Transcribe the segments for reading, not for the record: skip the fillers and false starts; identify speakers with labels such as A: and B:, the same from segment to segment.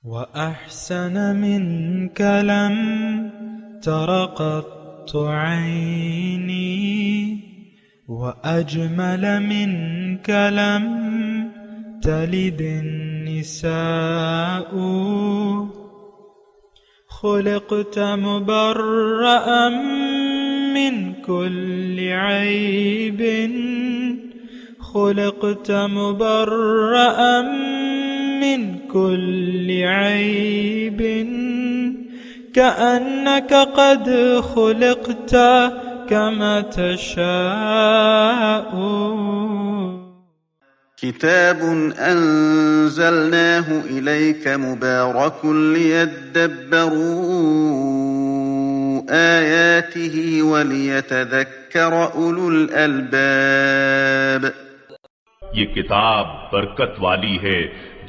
A: وأحسن منك لم تر قط عيني وأجمل منك لم تلد النساء خلقت مبرأ من كل عيب خلقت مبرأ من كل عيب كأنك قد خلقت كما تشاء.
B: كتاب أنزلناه إليك مبارك ليدبروا آياته وليتذكر أولو الألباب.
C: یہ کتاب برکت والی ہے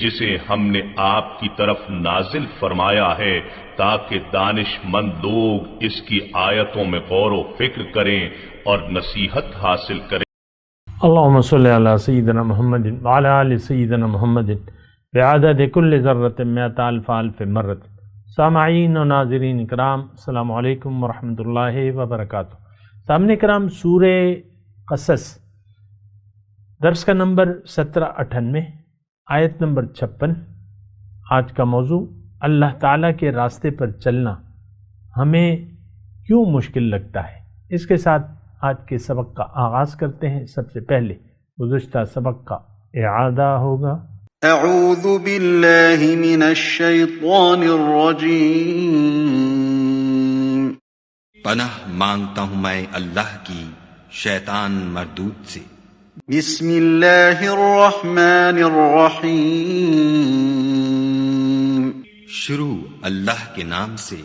C: جسے ہم نے آپ کی طرف نازل فرمایا ہے تاکہ دانش مند لوگ اس کی آیتوں میں غور و فکر کریں اور نصیحت حاصل کریں.
D: اللهم صل على سيدنا محمد وعلى آل سيدنا محمد بعدد كل ذرة مئة ألف ألف مرة. سامعین و ناظرین اکرام، السلام علیکم ورحمۃ اللہ وبرکاتہ. سامعین کرام، سورہ قصص درس کا نمبر 1798، آیت نمبر 56. آج کا موضوع اللہ تعالیٰ کے راستے پر چلنا ہمیں کیوں مشکل لگتا ہے. اس کے ساتھ آج کے سبق کا آغاز کرتے ہیں. سب سے پہلے گزشتہ سبق کا اعادہ ہوگا.
B: اعوذ باللہ من الشیطان الرجیم.
E: پناہ مانگتا ہوں میں اللہ کی شیطان مردود سے.
B: بسم اللہ الرحمن الرحیم.
E: شروع اللہ کے نام سے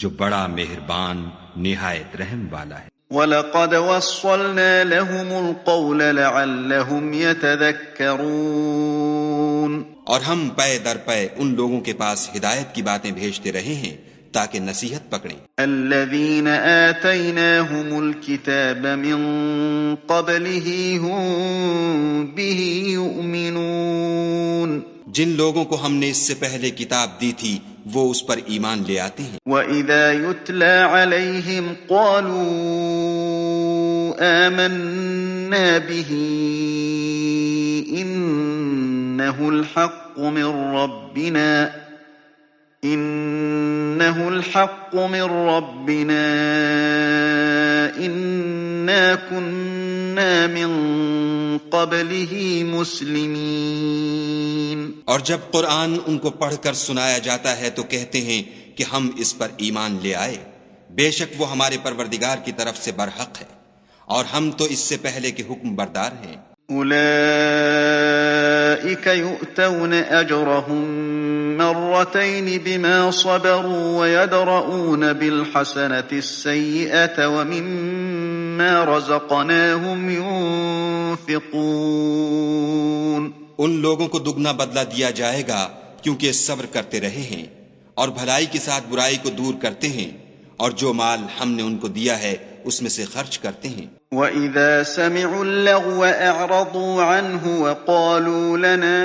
E: جو بڑا مہربان نہایت رحم والا ہے.
B: وَلَقَدْ وَصَّلْنَا لَهُمُ الْقَوْلَ لَعَلَّهُمْ يَتَذَكَّرُونَ.
E: اور ہم پے در پے ان لوگوں کے پاس ہدایت کی باتیں بھیجتے رہے ہیں تاکہ نصیحت پکڑیں.
B: الَّذِينَ آتَيْنَاهُمُ الْكِتَابَ مِنْ قَبْلِهِ هُمْ بِهِ يُؤْمِنُونَ.
E: جن لوگوں کو ہم نے اس سے پہلے کتاب دی تھی وہ اس پر ایمان لے آتے ہیں.
B: وَإِذَا يُتْلَى عَلَيْهِمْ قَالُوا آمَنَّا بِهِ إِنَّهُ الْحَقُّ مِنْ رَبِّنَا إِنَّا كُنَّا مِنْ قَبْلِهِ مُسْلِمِينَ.
E: اور جب قرآن ان کو پڑھ کر سنایا جاتا ہے تو کہتے ہیں کہ ہم اس پر ایمان لے آئے، بے شک وہ ہمارے پروردگار کی طرف سے برحق ہے اور ہم تو اس سے پہلے کے حکم بردار ہیں.
B: أولئك يؤتون أجرهم مرتين بما صبروا ويدرؤون بالحسنة السيئة ومما رزقناهم ينفقون.
E: ان لوگوں کو دگنا بدلہ دیا جائے گا کیونکہ صبر کرتے رہے ہیں اور بھلائی کے ساتھ برائی کو دور کرتے ہیں اور جو مال ہم نے ان کو دیا ہے اس میں سے خرچ کرتے ہیں.
B: وَإِذَا سَمِعُوا اللَّغْوَ أَعْرَضُوا عَنْهُ وَقَالُوا لَنَا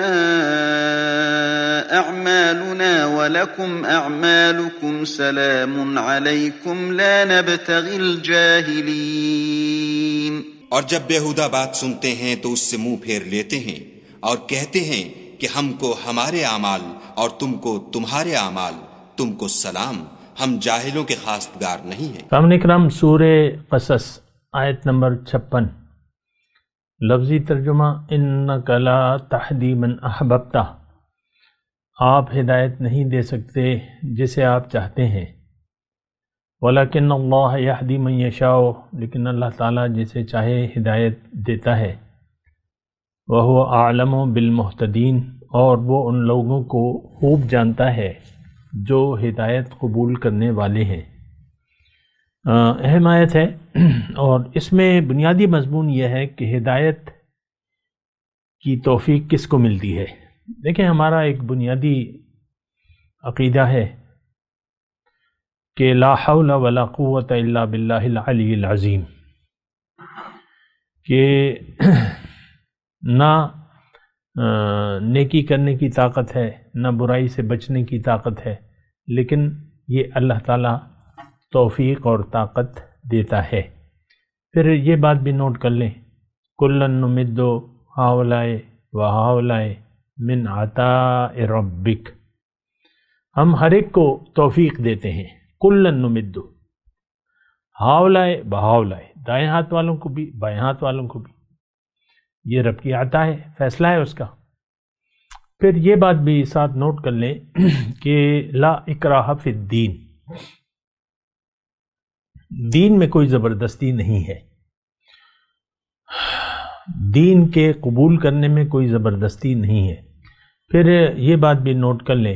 B: أَعْمَالُنَا وَلَكُمْ أَعْمَالُكُمْ سَلَامٌ عَلَيْكُمْ لَا نَبْتَغِي الْجَاهِلِينَ.
E: اور جب بیہودہ بات سنتے ہیں تو اس سے منہ پھیر لیتے ہیں اور کہتے ہیں کہ ہم کو ہمارے اعمال اور تم کو تمہارے اعمال، تم کو سلام، ہم جاہلوں کے خواستگار نہیں ہیں.
D: سامعین کرام، سورہ قصص آیت نمبر 56. لفظی ترجمہ: انک لا تہدی من احببت. آپ ہدایت نہیں دے سکتے جسے آپ چاہتے ہیں. ولیکن اللہ یہدی من یشاء. لیکن اللہ تعالیٰ جسے چاہے ہدایت دیتا ہے. وہو اعلم بالمہتدین. اور وہ ان لوگوں کو خوب جانتا ہے جو ہدایت قبول کرنے والے ہیں. اہم آیت ہے اور اس میں بنیادی مضمون یہ ہے کہ ہدایت کی توفیق کس کو ملتی ہے. دیکھیں، ہمارا ایک بنیادی عقیدہ ہے کہ لا حول ولا قوت الا باللہ العلی العظیم، کہ نہ نیکی کرنے کی طاقت ہے، نہ برائی سے بچنے کی طاقت ہے، لیکن یہ اللہ تعالیٰ توفیق اور طاقت دیتا ہے۔ پھر یہ بات بھی نوٹ کر لیں، کُلًّا نُمِدُّ ہؤلاء وہؤلاء من عطاء ربک، ہم ہر ایک کو توفیق دیتے ہیں۔ کُلًّا نُمِدُّ ہؤلاء وہؤلاء، دائیں ہاتھ والوں کو بھی بائیں ہاتھ والوں کو بھی، یہ رب کی عطا ہے، فیصلہ ہے اس کا۔ پھر یہ بات بھی ساتھ نوٹ کر لیں کہ لا اکراہ فی الدین، دین میں کوئی زبردستی نہیں ہے، دین کے قبول کرنے میں کوئی زبردستی نہیں ہے۔ پھر یہ بات بھی نوٹ کر لیں،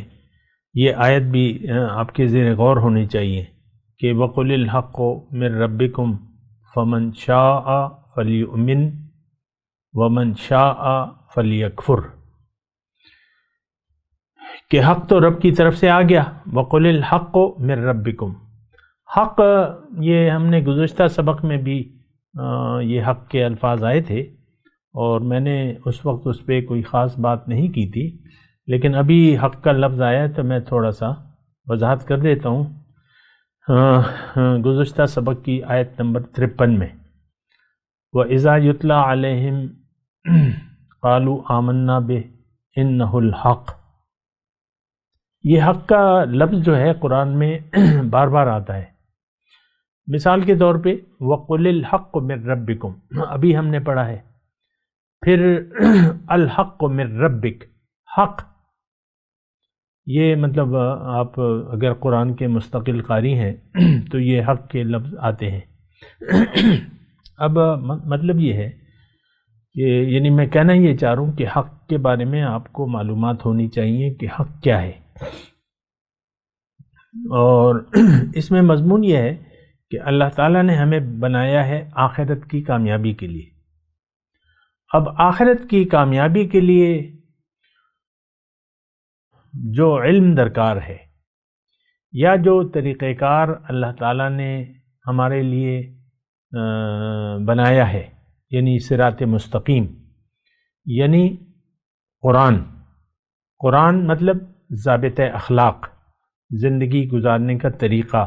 D: یہ آیت بھی آپ کے زیر غور ہونی چاہیے کہ وَقُلِ الْحَقُّ مِن رَبِّكُمْ فَمَنْ شَاءَ فَلْيُؤْمِنْ وَمَنْ شَاءَ فَلْيَكْفُرْ، کہ حق تو رب کی طرف سے آ گیا، وَقُلِ الْحَقُّ مِن رَبِّكُمْ، حق یہ ہم نے گزشتہ سبق میں بھی یہ حق کے الفاظ آئے تھے اور میں نے اس وقت اس پہ کوئی خاص بات نہیں کی تھی، لیکن ابھی حق کا لفظ آیا ہے تو میں تھوڑا سا وضاحت کر دیتا ہوں۔ گزشتہ سبق کی آیت نمبر 53 میں وَإِذَا يُتْلَى عَلَيْهِمْ قَالُوا آمَنَّا بِهِ إِنَّهُ الْحَقُّ، یہ حق کا لفظ جو ہے قرآن میں بار بار آتا ہے۔ مثال کے طور پہ وَقُلِ الْحَقُّ مِن رَبِّكُمْ ابھی ہم نے پڑھا ہے، پھر الْحَقُّ مِن رَبِّكَ، حق، یہ مطلب آپ اگر قرآن کے مستقل قاری ہیں تو یہ حق کے لفظ آتے ہیں۔ اب مطلب یہ ہے کہ یعنی میں کہنا یہ چاہ رہا ہوں کہ حق کے بارے میں آپ کو معلومات ہونی چاہیے کہ حق کیا ہے، اور اس میں مضمون یہ ہے کہ اللہ تعالیٰ نے ہمیں بنایا ہے آخرت کی کامیابی کے لیے۔ اب آخرت کی کامیابی کے لیے جو علم درکار ہے یا جو طریقہ کار اللہ تعالیٰ نے ہمارے لیے بنایا ہے، یعنی صراط مستقیم، یعنی قرآن مطلب ضابطۂ اخلاق، زندگی گزارنے کا طریقہ،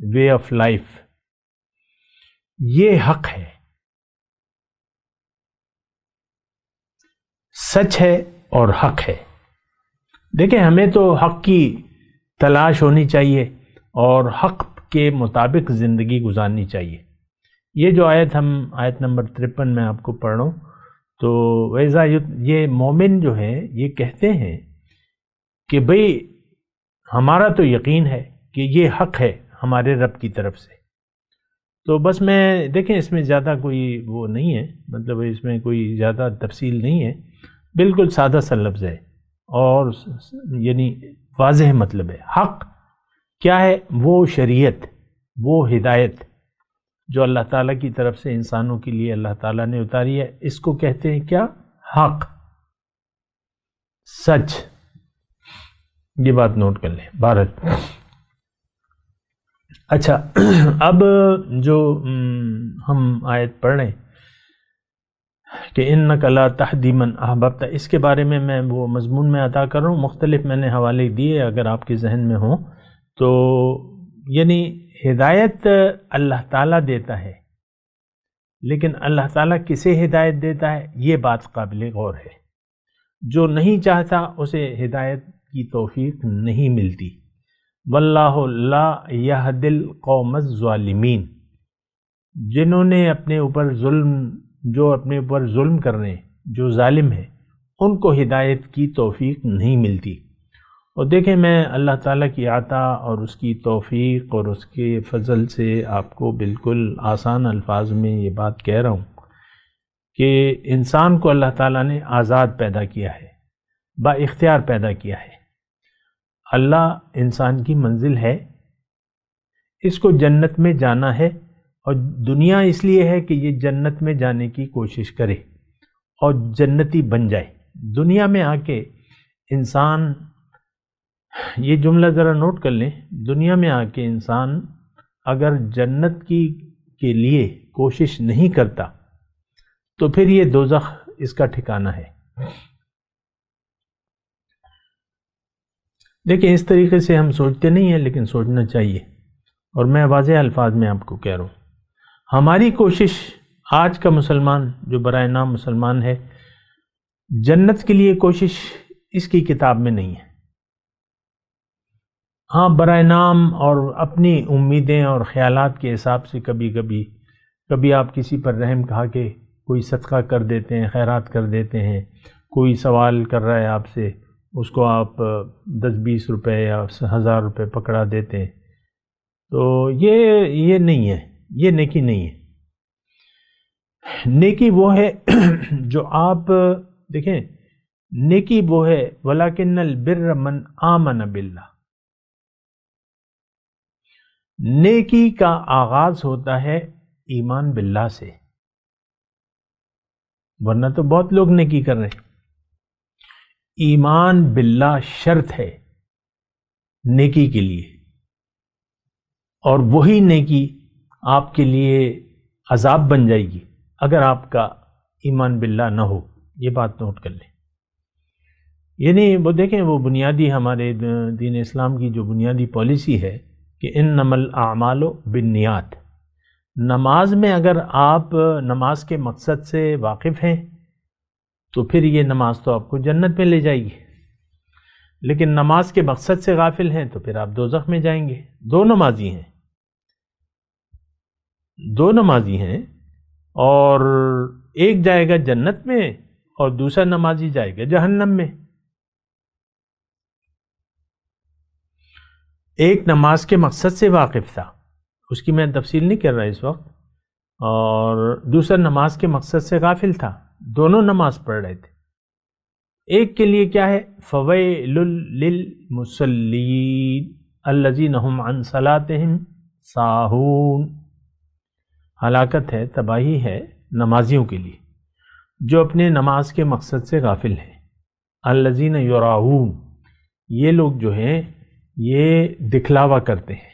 D: وے آف لائف، یہ حق ہے، سچ ہے اور حق ہے۔ دیکھیں ہمیں تو حق کی تلاش ہونی چاہیے اور حق کے مطابق زندگی گزارنی چاہیے۔ یہ جو آیت آیت نمبر 53 میں آپ کو پڑھ رہا ہوں، تو ویزا یہ مومن جو ہے یہ کہتے ہیں کہ بھئی ہمارا تو یقین ہے کہ یہ حق ہے ہمارے رب کی طرف سے۔ تو بس میں دیکھیں اس میں زیادہ کوئی وہ نہیں ہے، مطلب اس میں کوئی زیادہ تفصیل نہیں ہے، بالکل سادہ سا لفظ ہے اور یعنی واضح مطلب ہے۔ حق کیا ہے؟ وہ شریعت، وہ ہدایت جو اللہ تعالیٰ کی طرف سے انسانوں کے لیے اللہ تعالیٰ نے اتاری ہے، اس کو کہتے ہیں کیا؟ حق، سچ۔ یہ بات نوٹ کر لیں بھارت۔ اچھا، اب جو ہم آیت پڑھ رہے ہیں کہ اِنَّكَ لَا تَهْدِي مَنْ أَحْبَبْتَ، اس کے بارے میں وہ مضمون میں عطا کر رہا ہوں، مختلف میں نے حوالے دیے اگر آپ کے ذہن میں ہوں تو، یعنی ہدایت اللہ تعالیٰ دیتا ہے، لیکن اللہ تعالیٰ کسے ہدایت دیتا ہے یہ بات قابل غور ہے۔ جو نہیں چاہتا اسے ہدایت کی توفیق نہیں ملتی۔ واللہ لا یہدی القوم الظالمین، جنہوں نے اپنے اوپر ظلم کر رہے ہیں، جو ظالم ہیں، ان کو ہدایت کی توفیق نہیں ملتی۔ اور دیکھیں میں اللہ تعالیٰ کی عطا اور اس کی توفیق اور اس کے فضل سے آپ کو بالکل آسان الفاظ میں یہ بات کہہ رہا ہوں کہ انسان کو اللہ تعالیٰ نے آزاد پیدا کیا ہے، با اختیار پیدا کیا ہے۔ اللہ انسان کی منزل ہے، اس کو جنت میں جانا ہے، اور دنیا اس لیے ہے کہ یہ جنت میں جانے کی کوشش کرے اور جنتی بن جائے۔ دنیا میں آ کے انسان، یہ جملہ ذرا نوٹ کر لیں، دنیا میں آ کے انسان اگر جنت کے لیے کوشش نہیں کرتا تو پھر یہ دوزخ اس کا ٹھکانہ ہے۔ دیکھیں اس طریقے سے ہم سوچتے نہیں ہیں، لیکن سوچنا چاہیے، اور میں واضح الفاظ میں آپ کو کہہ رہا ہوں، ہماری کوشش آج کا مسلمان جو برائے نام مسلمان ہے، جنت کے لیے کوشش اس کی کتاب میں نہیں ہے۔ ہاں برائے نام اور اپنی امیدیں اور خیالات کے حساب سے کبھی آپ کسی پر رحم کھا کے کوئی صدقہ کر دیتے ہیں، خیرات کر دیتے ہیں، کوئی سوال کر رہا ہے آپ سے، اس کو آپ 10-20 روپے یا 1000 روپے پکڑا دیتے ہیں، تو یہ نہیں ہے، یہ نیکی نہیں ہے۔ نیکی وہ ہے جو آپ دیکھیں، نیکی وہ ہے وَلَكِنَّ الْبِرَّ مَنْ آمَنَ بِاللَّهِ، نیکی کا آغاز ہوتا ہے ایمان باللہ سے، ورنہ تو بہت لوگ نیکی کر رہے ہیں۔ ایمان باللہ شرط ہے نیکی کے لیے، اور وہی نیکی آپ کے لیے عذاب بن جائے گی اگر آپ کا ایمان باللہ نہ ہو، یہ بات نوٹ کر لیں۔ یعنی وہ دیکھیں، وہ بنیادی ہمارے دین اسلام کی جو بنیادی پالیسی ہے کہ انما الاعمال بالنیات، نماز میں اگر آپ نماز کے مقصد سے واقف ہیں تو پھر یہ نماز تو آپ کو جنت میں لے جائے گی، لیکن نماز کے مقصد سے غافل ہیں تو پھر آپ دوزخ میں جائیں گے۔ دو نمازی ہیں اور ایک جائے گا جنت میں اور دوسرا نمازی جائے گا جہنم میں۔ ایک نماز کے مقصد سے واقف تھا، اس کی میں تفصیل نہیں کر رہا اس وقت، اور دوسرا نماز کے مقصد سے غافل تھا، دونوں نماز پڑھ رہے تھے۔ ایک کے لیے کیا ہے؟ فَوَيْلٌ لِّلْمُصَلِّينَ الَّذِينَ هُمْ عَنْ صَلَاتِهِمْ سَاهُونَ، ہلاکت ہے، تباہی ہے نمازیوں کے لیے جو اپنے نماز کے مقصد سے غافل ہیں۔ الَّذِينَ يُرَاؤُونَ، یہ لوگ جو ہیں یہ دکھلاوا کرتے ہیں،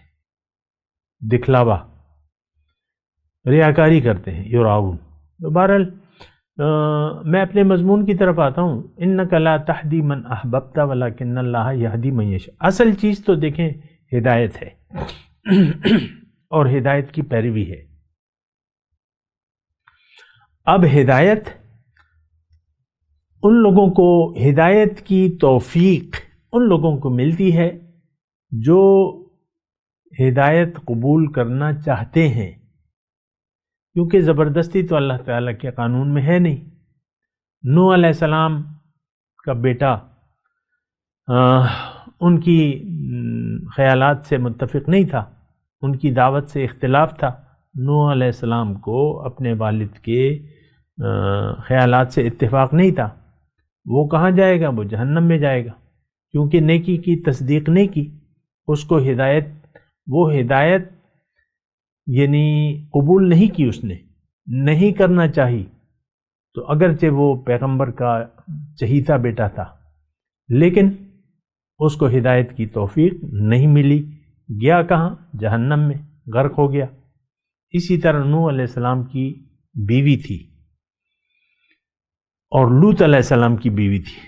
D: دکھلاوا، ریاکاری کرتے ہیں، یراؤن۔ تو بہرحال میں اپنے مضمون کی طرف آتا ہوں، انک لا تہدی من احببت ولکن اللہ یہدی من یشاء۔ اصل چیز تو دیکھیں ہدایت ہے اور ہدایت کی پیروی ہے۔ اب ہدایت ان لوگوں کو، ہدایت کی توفیق ان لوگوں کو ملتی ہے جو ہدایت قبول کرنا چاہتے ہیں، کیونکہ زبردستی تو اللہ تعالیٰ کے قانون میں ہے نہیں۔ نوح علیہ السلام کا بیٹا ان کی خیالات سے متفق نہیں تھا، ان کی دعوت سے اختلاف تھا۔ نوح علیہ السلام کو اپنے والد کے خیالات سے اتفاق نہیں تھا، وہ کہاں جائے گا؟ وہ جہنم میں جائے گا، کیونکہ نیکی کی تصدیق نہیں کی، اس کو وہ ہدایت یعنی قبول نہیں کی، اس نے نہیں کرنا چاہی، تو اگرچہ وہ پیغمبر کا چہیتا بیٹا تھا لیکن اس کو ہدایت کی توفیق نہیں ملی، گیا کہاں؟ جہنم میں، غرق ہو گیا۔ اسی طرح نوح علیہ السلام کی بیوی تھی اور لوط علیہ السلام کی بیوی تھی،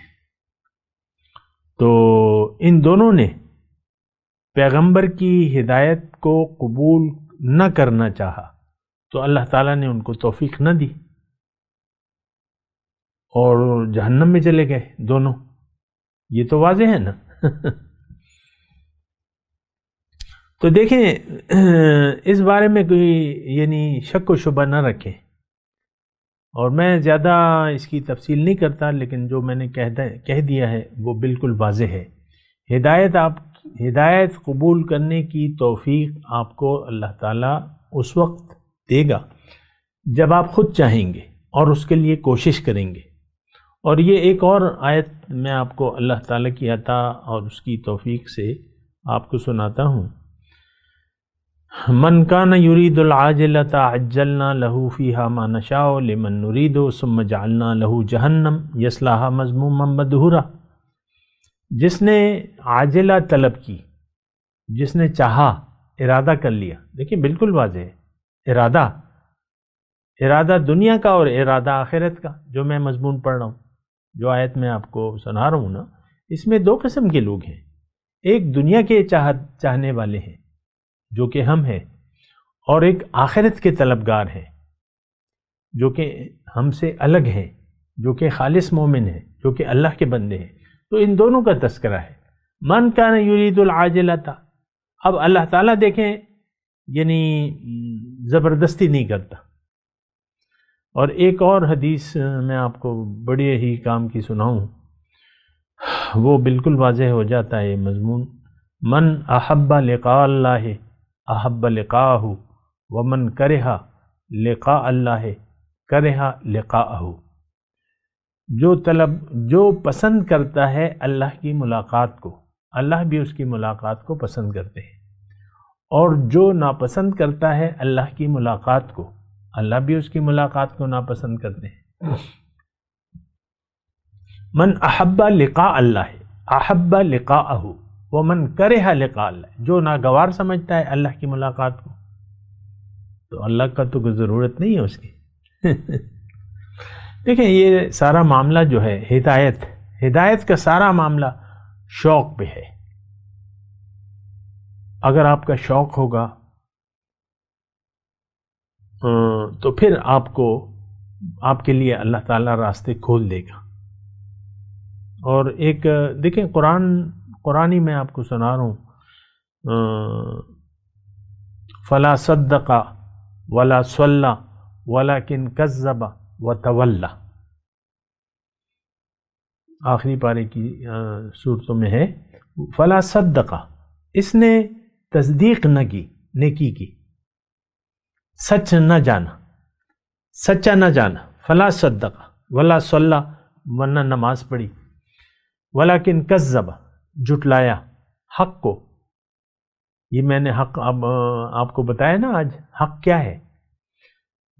D: تو ان دونوں نے پیغمبر کی ہدایت کو قبول نہ کرنا چاہا تو اللہ تعالیٰ نے ان کو توفیق نہ دی اور جہنم میں چلے گئے دونوں۔ یہ تو واضح ہے نا۔ تو دیکھیں اس بارے میں کوئی یعنی شک و شبہ نہ رکھیں، اور میں زیادہ اس کی تفصیل نہیں کرتا، لیکن جو میں نے کہہ دیا ہے وہ بالکل واضح ہے۔ ہدایت قبول کرنے کی توفیق آپ کو اللہ تعالیٰ اس وقت دے گا جب آپ خود چاہیں گے اور اس کے لیے کوشش کریں گے۔ اور یہ ایک اور آیت میں آپ کو اللہ تعالیٰ کی عطا اور اس کی توفیق سے آپ کو سناتا ہوں۔ من کان یرید العاجلۃ عجلنا له فیہا ما نشاء لمن نرید ثم جعلنا له جہنم یصلاھا مذموما مدحورا۔ جس نے عاجلہ طلب کی، جس نے چاہا، ارادہ کر لیا، دیکھیں بالکل واضح ہے، ارادہ دنیا کا اور ارادہ آخرت کا، جو میں مضمون پڑھ رہا ہوں، جو آیت میں آپ کو سنا رہا ہوں نا، اس میں دو قسم کے لوگ ہیں۔ ایک دنیا کے چاہنے والے ہیں جو کہ ہم ہیں، اور ایک آخرت کے طلبگار ہیں جو کہ ہم سے الگ ہیں، جو کہ خالص مومن ہیں، جو کہ اللہ کے بندے ہیں. تو ان دونوں کا تذکرہ ہے. من کان یرید العاجلۃ. اب اللہ تعالیٰ دیکھیں یعنی زبردستی نہیں کرتا. اور ایک اور حدیث میں آپ کو بڑے ہی کام کی سناؤں، وہ بالکل واضح ہو جاتا ہے یہ مضمون. من احب لقاء اللہ احب لقاءہ ومن کرہ لقاء اللہ کرہ لقاءہ. جو پسند کرتا ہے اللہ کی ملاقات کو، اللہ بھی اس کی ملاقات کو پسند کرتے ہیں، اور جو ناپسند کرتا ہے اللہ کی ملاقات کو، اللہ بھی اس کی ملاقات کو ناپسند کرتے ہیں. من احب لقاء اللہ احب لقاءہ ومن کرہ لقاء اللہ. جو ناگوار سمجھتا ہے اللہ کی ملاقات کو، تو اللہ کا تو کوئی ضرورت نہیں ہے اس کی. دیکھیں یہ سارا معاملہ جو ہے ہدایت کا سارا معاملہ شوق پہ ہے. اگر آپ کا شوق ہوگا تو پھر آپ کے لیے اللہ تعالیٰ راستے کھول دے گا. اور ایک دیکھیں قرآنی میں آپ کو سنا رہا ہوں، فلا صدق ولا صلی ولکن کذب وتولی. آخری پارے کی صورتوں میں ہے فلا صدق، اس نے تصدیق نہ کی، نیکی کی، سچا نہ جانا. فلا صدق ولا صلی، ورنہ نماز پڑھی، ولیکن کذب، جھٹلایا حق کو. یہ میں نے حق اب آپ کو بتایا نا آج حق کیا ہے.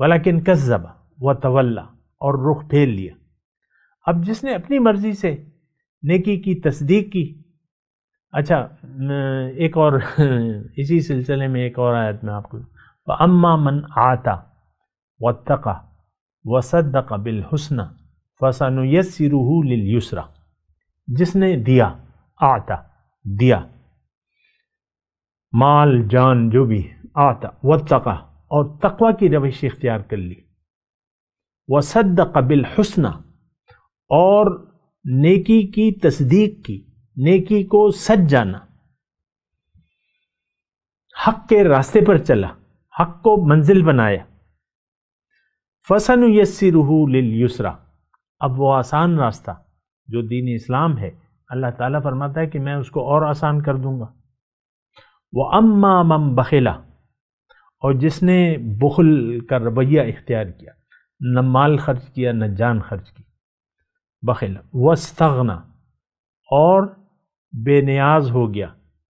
D: ولیکن کذب وتولی، اور رخ پھیر لیا. اب جس نے اپنی مرضی سے نیکی کی تصدیق کی. اچھا ایک اور اسی سلسلے میں ایک اور آیت میں آپ کو، فَأَمَّا مَنْ آتَى وَاتَّقَى وَصَدَّقَ بِالْحُسْنَى فَسَنُيَسِّرُهُ لِلْيُسْرَى. جس نے دیا، آتا دیا، مال جان جو بھی آتا، واتقى، اور تقوی کی روش اختیار کر لی، وصدق بالحسنى، اور نیکی کی تصدیق کی، نیکی کو سچ جانا، حق کے راستے پر چلا، حق کو منزل بنایا. فَسَنُيَسِّرُهُ لِلْيُسْرَى. اب وہ آسان راستہ جو دین اسلام ہے، اللہ تعالیٰ فرماتا ہے کہ میں اس کو اور آسان کر دوں گا. وَأَمَّا مَنْ بَخِلَ، اور جس نے بخل کا رویہ اختیار کیا، نہ مال خرچ کیا نہ جان خرچ کی، بخل. وَاسْتَغْنَى، اور بے نیاز ہو گیا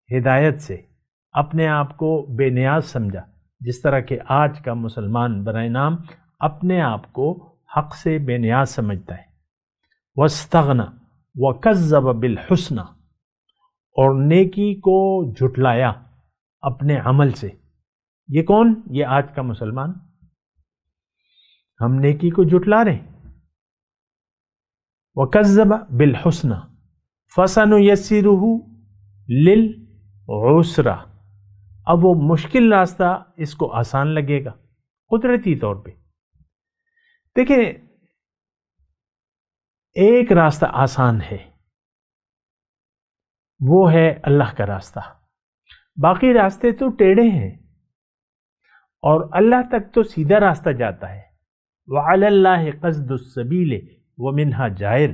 D: ہدایت سے، اپنے آپ کو بے نیاز سمجھا، جس طرح کہ آج کا مسلمان برائے نام اپنے آپ کو حق سے بے نیاز سمجھتا ہے. وَاسْتَغْنَى وَكَذَّبَ بِالْحُسْنَى، اور نیکی کو جھٹلایا اپنے عمل سے. یہ کون؟ یہ آج کا مسلمان. ہم نیکی کو جھٹلا رہے ہیں. وَكَذَّبَ بِالْحُسْنَى فَسَنُيَسِّرُهُ لِلْعُسْرَى. اب وہ مشکل راستہ اس کو آسان لگے گا قدرتی طور پہ. دیکھیں ایک راستہ آسان ہے، وہ ہے اللہ کا راستہ. باقی راستے تو ٹیڑھے ہیں، اور اللہ تک تو سیدھا راستہ جاتا ہے. وَعَلَى اللَّهِ قَصْدُ السَّبِيلِ وَمِنْهَا جَائِرٌ.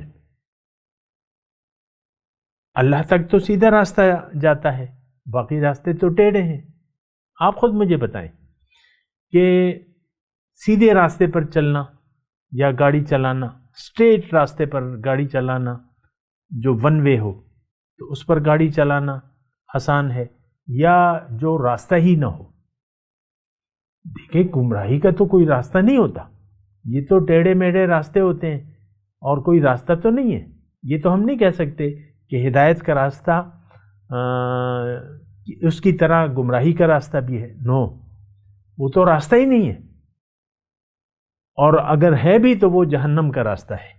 D: اللہ تک تو سیدھا راستہ جاتا ہے، باقی راستے تو ٹیڑھے ہیں. آپ خود مجھے بتائیں کہ سیدھے راستے پر چلنا یا گاڑی چلانا، اسٹریٹ راستے پر گاڑی چلانا جو ون وے ہو تو اس پر گاڑی چلانا آسان ہے، یا جو راستہ ہی نہ ہو. دیکھیں گمراہی کا تو کوئی راستہ نہیں ہوتا، یہ تو ٹیڑھے میڑھے راستے ہوتے ہیں اور کوئی راستہ تو نہیں ہے. یہ تو ہم نہیں کہہ سکتے کہ ہدایت کا راستہ اس کی طرح گمراہی کا راستہ بھی ہے. نو، وہ تو راستہ ہی نہیں ہے، اور اگر ہے بھی تو وہ جہنم کا راستہ ہے.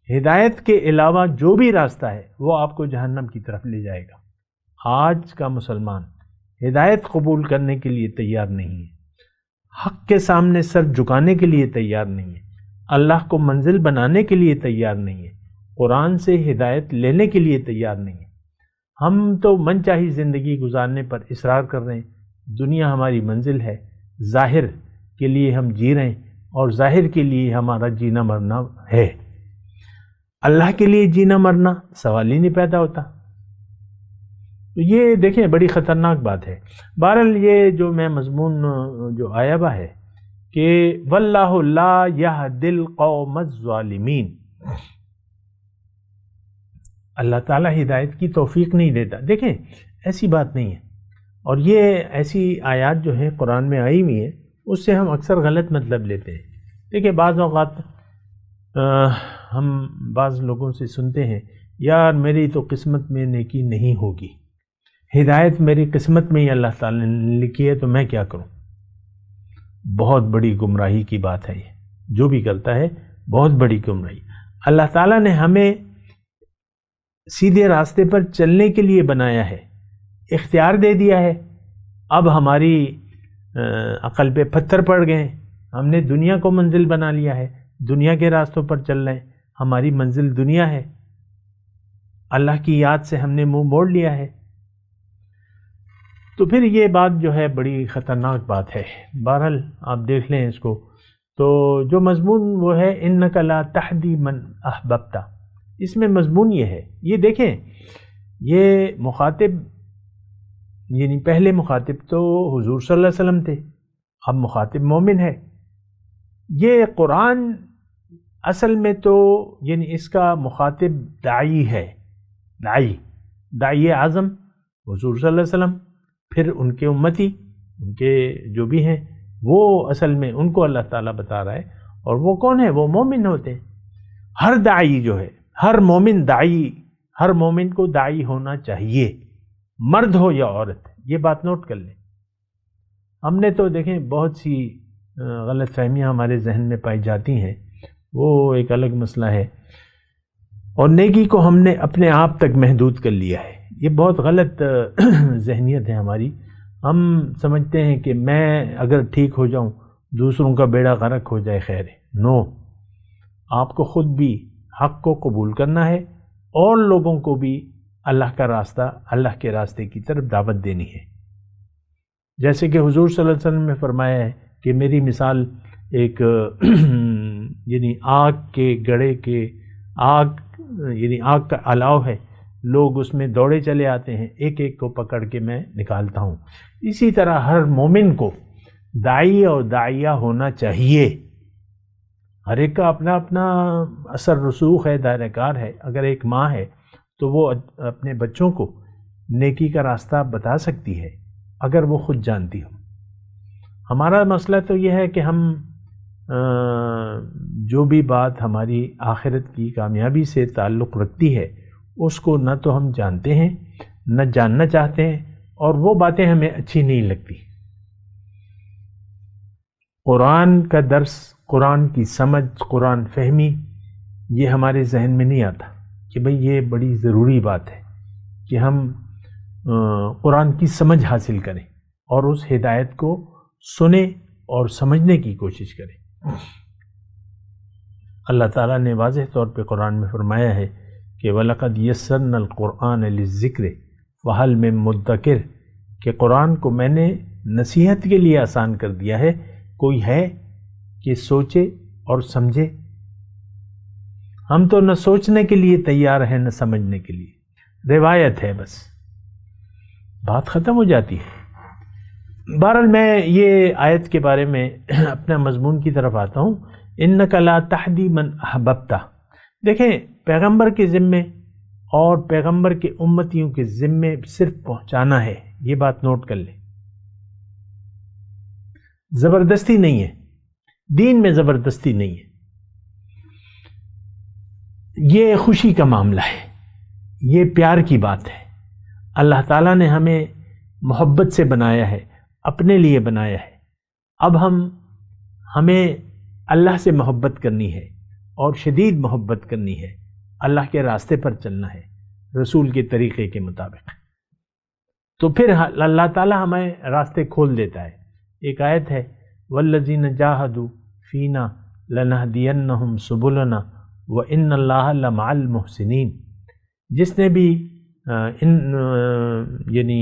D: ہدایت کے علاوہ جو بھی راستہ ہے وہ آپ کو جہنم کی طرف لے جائے گا۔ آج کا مسلمان ہدایت قبول کرنے کے لیے تیار نہیں ہے، حق کے سامنے سر جھکانے کے لیے تیار نہیں ہے، اللہ کو منزل بنانے کے لیے تیار نہیں ہے، قرآن سے ہدایت لینے کے لیے تیار نہیں ہے۔ ہم تو من چاہی زندگی گزارنے پر اصرار کر رہے ہیں، دنیا ہماری منزل ہے، ظاہر کے لیے ہم جی رہے ہیں اور ظاہر کے لیے ہمارا جینا مرنا ہے۔ اللہ کے لیے جینا مرنا سوال ہی نہیں پیدا ہوتا۔ تو یہ دیکھیں بڑی خطرناک بات ہے۔ بہرحال یہ جو میں مضمون جو آیا ہوا ہے کہ واللہ لا یہدی القوم الظالمین، اللہ تعالیٰ ہدایت کی توفیق نہیں دیتا۔ دیکھیں ایسی بات نہیں ہے، اور یہ ایسی آیات جو ہیں قرآن میں آئی ہوئی ہیں اس سے ہم اکثر غلط مطلب لیتے ہیں۔ دیکھیں بعض اوقات ہم بعض لوگوں سے سنتے ہیں یار میری تو قسمت میں نیکی نہیں ہوگی، ہدایت میری قسمت میں ہی اللہ تعالیٰ نے لکھی ہے تو میں کیا کروں۔ بہت بڑی گمراہی کی بات ہے یہ، جو بھی کرتا ہے بہت بڑی گمراہی۔ اللہ تعالیٰ نے ہمیں سیدھے راستے پر چلنے کے لیے بنایا ہے، اختیار دے دیا ہے۔ اب ہماری عقل پہ پتھر پڑ گئے ہیں، ہم نے دنیا کو منزل بنا لیا ہے، دنیا کے راستوں پر چل رہے ہیں، ہماری منزل دنیا ہے، اللہ کی یاد سے ہم نے منہ موڑ لیا ہے۔ تو پھر یہ بات جو ہے بڑی خطرناک بات ہے۔ بہرحال آپ دیکھ لیں اس کو، تو جو مضمون وہ ہے انک لا تہدی من احببت، اس میں مضمون یہ ہے، یہ دیکھیں یہ مخاطب یعنی پہلے مخاطب تو حضور صلی اللہ علیہ وسلم تھے، اب مخاطب مومن ہے۔ یہ قرآن اصل میں تو یعنی اس کا مخاطب داعی ہے، داعی اعظم حضور صلی اللہ علیہ وسلم، پھر ان کے امتی، ان کے جو بھی ہیں وہ اصل میں ان کو اللہ تعالیٰ بتا رہا ہے، اور وہ کون ہے؟ وہ مومن ہوتے ہیں۔ ہر داعی جو ہے، ہر مومن داعی، ہر مومن کو داعی ہونا چاہیے، مرد ہو یا عورت، یہ بات نوٹ کر لیں۔ ہم نے تو دیکھیں بہت سی غلط فہمیاں ہمارے ذہن میں پائی جاتی ہیں، وہ ایک الگ مسئلہ ہے، اور نیکی کو ہم نے اپنے آپ تک محدود کر لیا ہے۔ یہ بہت غلط ذہنیت ہے ہماری۔ ہم سمجھتے ہیں کہ میں اگر ٹھیک ہو جاؤں دوسروں کا بیڑا غرق ہو جائے خیر ہے۔ نو، آپ کو خود بھی حق کو قبول کرنا ہے اور لوگوں کو بھی اللہ کا راستہ، اللہ کے راستے کی طرف دعوت دینی ہے۔ جیسے کہ حضور صلی اللہ علیہ وسلم نے فرمایا ہے کہ میری مثال ایک یعنی آگ کے گڑھے کے یعنی آگ کا الاؤ ہے، لوگ اس میں دوڑے چلے آتے ہیں، ایک ایک کو پکڑ کے میں نکالتا ہوں۔ اسی طرح ہر مومن کو داعی اور داعیہ ہونا چاہیے۔ ہر ایک کا اپنا اپنا اثر رسوخ ہے، دائرہ کار ہے۔ اگر ایک ماں ہے تو وہ اپنے بچوں کو نیکی کا راستہ بتا سکتی ہے اگر وہ خود جانتی ہو۔ ہمارا مسئلہ تو یہ ہے کہ ہم جو بھی بات ہماری آخرت کی کامیابی سے تعلق رکھتی ہے اس کو نہ تو ہم جانتے ہیں نہ جاننا چاہتے ہیں، اور وہ باتیں ہمیں اچھی نہیں لگتی۔ قرآن کا درس، قرآن کی سمجھ، قرآن فہمی، یہ ہمارے ذہن میں نہیں آتا کہ بھئی یہ بڑی ضروری بات ہے کہ ہم قرآن کی سمجھ حاصل کریں اور اس ہدایت کو سنیں اور سمجھنے کی کوشش کریں۔ اللہ تعالیٰ نے واضح طور پہ قرآن میں فرمایا ہے کہ وَلَقَدْ يَسَّرْنَا الْقُرْآنَ لِلذِّكْرِ فَهَلْ مِن مُدَّكِرٍ، کہ قرآن کو میں نے نصیحت کے لیے آسان کر دیا ہے، کوئی ہے کہ سوچے اور سمجھے؟ ہم تو نہ سوچنے کے لیے تیار ہیں نہ سمجھنے کے لیے، روایت ہے بس، بات ختم ہو جاتی ہے۔ بہرحال میں یہ آیت کے بارے میں اپنا مضمون کی طرف آتا ہوں، انک لا تہدی من احببت۔ دیکھیں پیغمبر کے ذمے اور پیغمبر کے امتیوں کے ذمے صرف پہنچانا ہے، یہ بات نوٹ کر لیں۔ زبردستی نہیں ہے، دین میں زبردستی نہیں ہے، یہ خوشی کا معاملہ ہے، یہ پیار کی بات ہے۔ اللہ تعالیٰ نے ہمیں محبت سے بنایا ہے، اپنے لیے بنایا ہے۔ اب ہمیں اللہ سے محبت کرنی ہے اور شدید محبت کرنی ہے، اللہ کے راستے پر چلنا ہے رسول کے طریقے کے مطابق، تو پھر اللہ تعالیٰ ہمیں راستے کھول دیتا ہے۔ ایک آیت ہے وَالَّذِينَ جَاهَدُوا فِينَا لَنَهْدِيَنَّهُمْ سُبُلَنَا وَإِنَّ اللَّهَ لَمَعَ الْمُحْسِنِينَ، جس نے بھی یعنی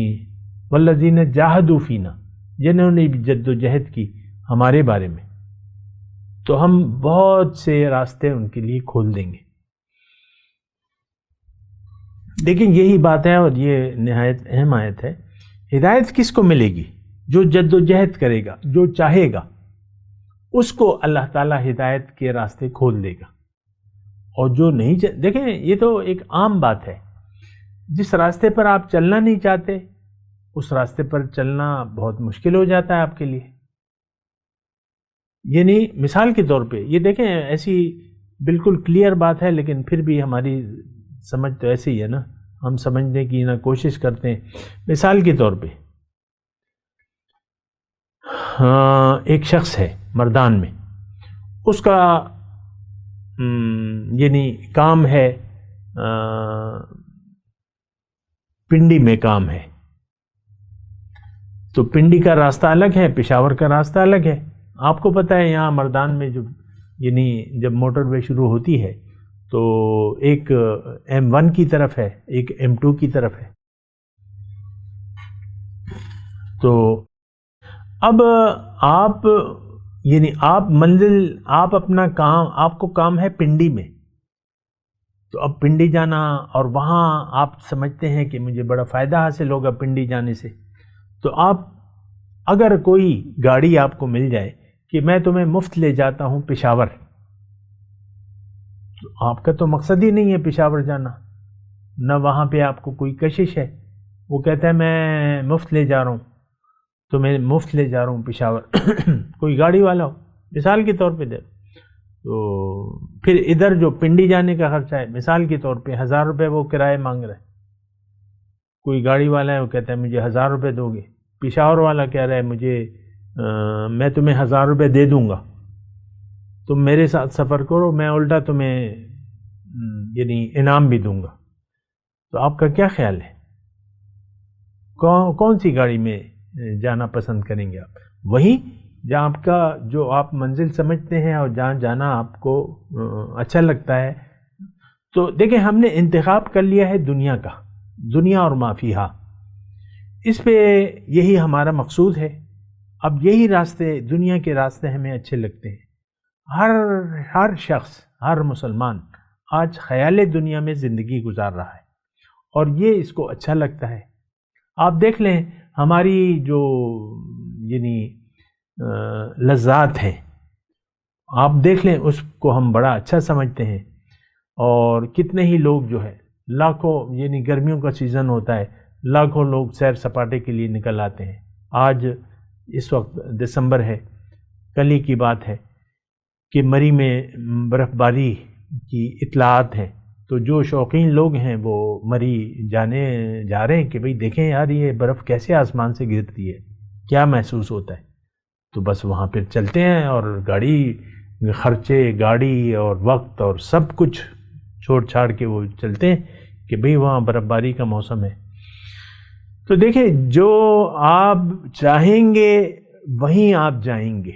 D: وَالَّذِينَ جَاهَدُوا فِينَا، جنہوں نے بھی جد و جہد کی ہمارے بارے میں، تو ہم بہت سے راستے ان کے لیے کھول دیں گے۔ لیکن یہی بات ہے اور یہ نہایت اہم آیت ہے، ہدایت کس کو ملے گی؟ جو جد و جہد کرے گا، جو چاہے گا اس کو اللہ تعالیٰ ہدایت کے راستے کھول دے گا، اور جو نہیں دیکھیں یہ تو ایک عام بات ہے، جس راستے پر آپ چلنا نہیں چاہتے اس راستے پر چلنا بہت مشکل ہو جاتا ہے آپ کے لیے۔ یعنی مثال کے طور پہ یہ دیکھیں، ایسی بالکل کلیئر بات ہے لیکن پھر بھی ہماری سمجھ تو ایسے ہی ہے نا، ہم سمجھنے کی نا کوشش کرتے ہیں۔ مثال کے طور پہ ایک شخص ہے مردان میں، اس کا یعنی کام ہے پنڈی میں کام ہے، تو پنڈی کا راستہ الگ ہے، پشاور کا راستہ الگ ہے۔ آپ کو پتہ ہے یہاں مردان میں جب موٹر وے شروع ہوتی ہے تو ایک M1 کی طرف ہے، ایک M2 کی طرف ہے۔ تو اب آپ اپنا کام، آپ کو کام ہے پنڈی میں، تو اب پنڈی جانا، اور وہاں آپ سمجھتے ہیں کہ مجھے بڑا فائدہ حاصل ہوگا پنڈی جانے سے، تو آپ اگر کوئی گاڑی آپ کو مل جائے کہ میں تمہیں مفت لے جاتا ہوں پشاور، تو آپ کا تو مقصد ہی نہیں ہے پشاور جانا، نہ وہاں پہ آپ کو کوئی کشش ہے، وہ کہتا ہے میں مفت لے جا رہا ہوں، تو میں مفت لے جا رہا ہوں پشاور کوئی گاڑی والا ہو مثال کے طور پہ دے، تو پھر ادھر جو پنڈی جانے کا خرچہ ہے مثال کے طور پہ 1000 روپے وہ کرایہ مانگ رہا ہے، کوئی گاڑی والا ہے وہ کہتا ہے مجھے 1000 روپے دو گے، پشاور والا کہہ رہا ہے میں تمہیں 1000 روپے دے دوں گا، تم میرے ساتھ سفر کرو، میں الٹا تمہیں یعنی انعام بھی دوں گا، تو آپ کا کیا خیال ہے؟ کون سی گاڑی میں جانا پسند کریں گے آپ؟ وہی جہاں آپ کا جو آپ منزل سمجھتے ہیں اور جہاں جانا آپ کو اچھا لگتا ہے۔ تو دیکھیں ہم نے انتخاب کر لیا ہے دنیا کا، دنیا اور ما فیہا، اس پہ یہی ہمارا مقصود ہے۔ اب یہی راستے، دنیا کے راستے ہمیں اچھے لگتے ہیں۔ ہر شخص، ہر مسلمان آج خیال دنیا میں زندگی گزار رہا ہے اور یہ اس کو اچھا لگتا ہے۔ آپ دیکھ لیں ہماری جو یعنی لذات ہیں، آپ دیکھ لیں اس کو ہم بڑا اچھا سمجھتے ہیں، اور کتنے ہی لوگ جو ہے لاکھوں، یعنی گرمیوں کا سیزن ہوتا ہے، لاکھوں لوگ سیر سپاٹے کے لیے نکل آتے ہیں۔ آج اس وقت دسمبر ہے، کل ہی کی بات ہے کہ مری میں برف باری کی اطلاعات ہیں، تو جو شوقین لوگ ہیں وہ مری جا رہے ہیں کہ بھئی دیکھیں یار یہ برف کیسے آسمان سے گرتی ہے، کیا محسوس ہوتا ہے، تو بس وہاں پھر چلتے ہیں اور گاڑی خرچے، گاڑی اور وقت اور سب کچھ چھوڑ چھاڑ کے وہ چلتے ہیں کہ بھئی وہاں برف باری کا موسم ہے۔ تو دیکھیں جو آپ چاہیں گے وہیں آپ جائیں گے،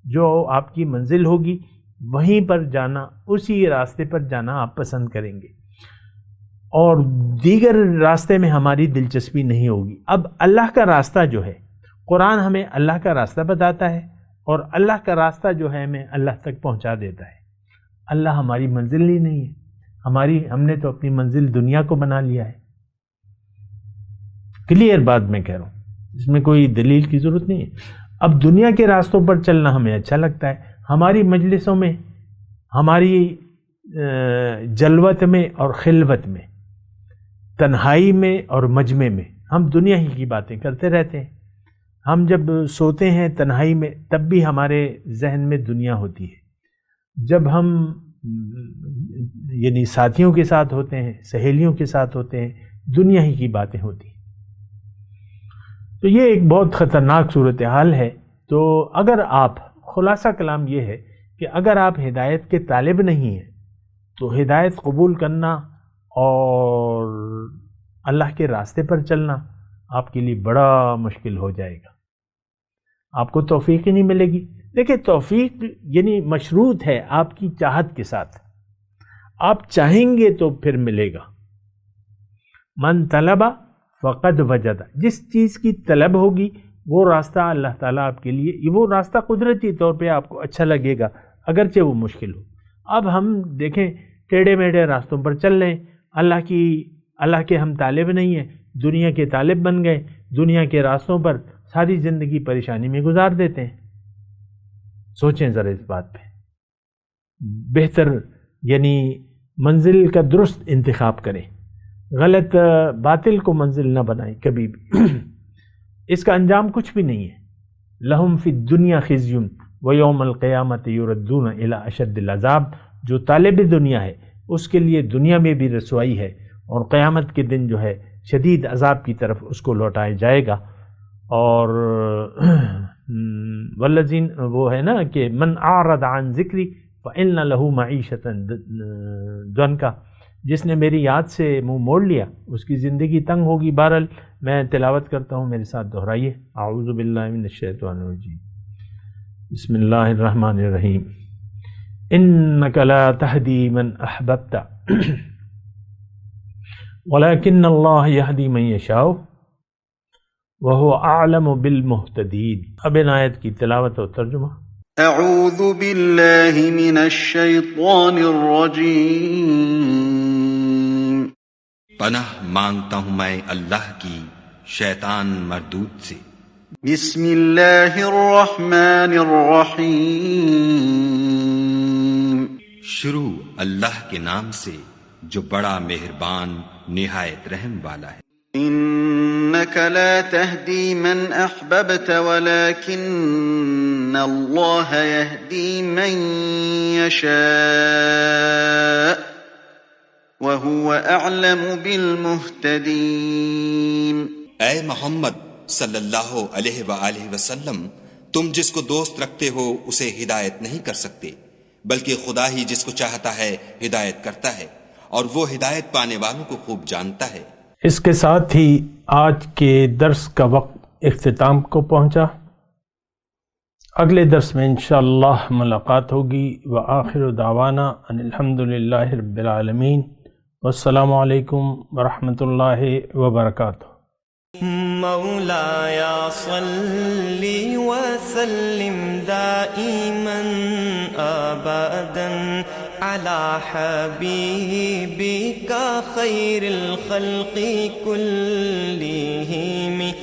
D: جو آپ کی منزل ہوگی وہیں پر جانا، اسی راستے پر جانا آپ پسند کریں گے، اور دیگر راستے میں ہماری دلچسپی نہیں ہوگی۔ اب اللہ کا راستہ جو ہے، قرآن ہمیں اللہ کا راستہ بتاتا ہے، اور اللہ کا راستہ جو ہے ہمیں اللہ تک پہنچا دیتا ہے۔ اللہ ہماری منزل ہی نہیں ہے، ہم نے تو اپنی منزل دنیا کو بنا لیا ہے۔ کلیئر بات میں کہہ رہا ہوں، اس میں کوئی دلیل کی ضرورت نہیں ہے۔ اب دنیا کے راستوں پر چلنا ہمیں اچھا لگتا ہے، ہماری مجلسوں میں، ہماری جلوت میں اور خلوت میں، تنہائی میں اور مجمع میں ہم دنیا ہی کی باتیں کرتے رہتے ہیں۔ ہم جب سوتے ہیں تنہائی میں تب بھی ہمارے ذہن میں دنیا ہوتی ہے، جب ہم یعنی ساتھیوں کے ساتھ ہوتے ہیں، سہیلیوں کے ساتھ ہوتے ہیں، دنیا ہی کی باتیں ہوتی ہیں۔ تو یہ ایک بہت خطرناک صورتحال ہے۔ تو اگر آپ، خلاصہ کلام یہ ہے کہ اگر آپ ہدایت کے طالب نہیں ہیں تو ہدایت قبول کرنا اور اللہ کے راستے پر چلنا آپ کے لیے بڑا مشکل ہو جائے گا، آپ کو توفیق ہی نہیں ملے گی۔ دیکھیں توفیق یعنی مشروط ہے آپ کی چاہت کے ساتھ، آپ چاہیں گے تو پھر ملے گا۔ من طلب فقد وجد، جس چیز کی طلب ہوگی وہ راستہ اللہ تعالیٰ آپ کے لیے، وہ راستہ قدرتی طور پہ آپ کو اچھا لگے گا اگرچہ وہ مشکل ہو۔ اب ہم دیکھیں ٹیڑھے میڑھے راستوں پر چل رہے ہیں، اللہ کے ہم طالب نہیں ہیں، دنیا کے طالب بن گئے، دنیا کے راستوں پر ساری زندگی پریشانی میں گزار دیتے ہیں۔ سوچیں ذرا اس بات پہ، بہتر یعنی منزل کا درست انتخاب کریں، غلط باطل کو منزل نہ بنائیں کبھی بھی۔ اس کا انجام کچھ بھی نہیں ہے۔ لہم فی الدنیا خزی ویوم القیامت یردون الی اشد العذاب، جو طالب دنیا ہے اس کے لیے دنیا میں بھی رسوائی ہے اور قیامت کے دن جو ہے شدید عذاب کی طرف اس کو لوٹایا جائے گا۔ اور والذین، وہ ہے نا کہ من اعرض عن ذکری فإن له معیشۃ ضنکا، جس نے میری یاد سے منہ موڑ لیا اس کی زندگی تنگ ہوگی۔ بہرحال میں تلاوت کرتا ہوں، میرے ساتھ دہرائیے۔ اعوذ باللہ من الشیطان الرجیم، بسم اللہ الرحمن الرحیم۔ انک لا تہدی من احببت ولکن اللہ یہدی من یشاء وہو اعلم بالمہتدین۔ اب ان آیت کی تلاوت و ترجمہ۔
B: اعوذ باللہ من الشیطان الرجیم،
E: پناہ مانگتا ہوں میں اللہ کی شیطان مردود سے۔
B: بسم اللہ الرحمن الرحیم،
E: شروع اللہ کے نام سے جو بڑا مہربان نہایت رحم والا ہے۔
B: انک لا تہدی من احببت ولکن اللہ یہدی من یشاء وہو اعلم بالمہتدین۔
E: اے محمد صلی اللہ علیہ وآلہ وسلم، تم جس کو دوست رکھتے ہو اسے ہدایت نہیں کر سکتے، بلکہ خدا ہی جس کو چاہتا ہے ہدایت کرتا ہے، اور وہ ہدایت پانے والوں کو خوب جانتا ہے۔
D: اس کے ساتھ ہی آج کے درس کا وقت اختتام کو پہنچا۔ اگلے درس میں انشاءاللہ ملاقات ہوگی۔ وآخر دعوانا ان الحمدللہ رب العالمین، والسلام علیکم ورحمۃ اللہ وبرکاتہ۔
F: مولایا صلی وسلم دائما ابدا على حبيبك خير الخلق كلهم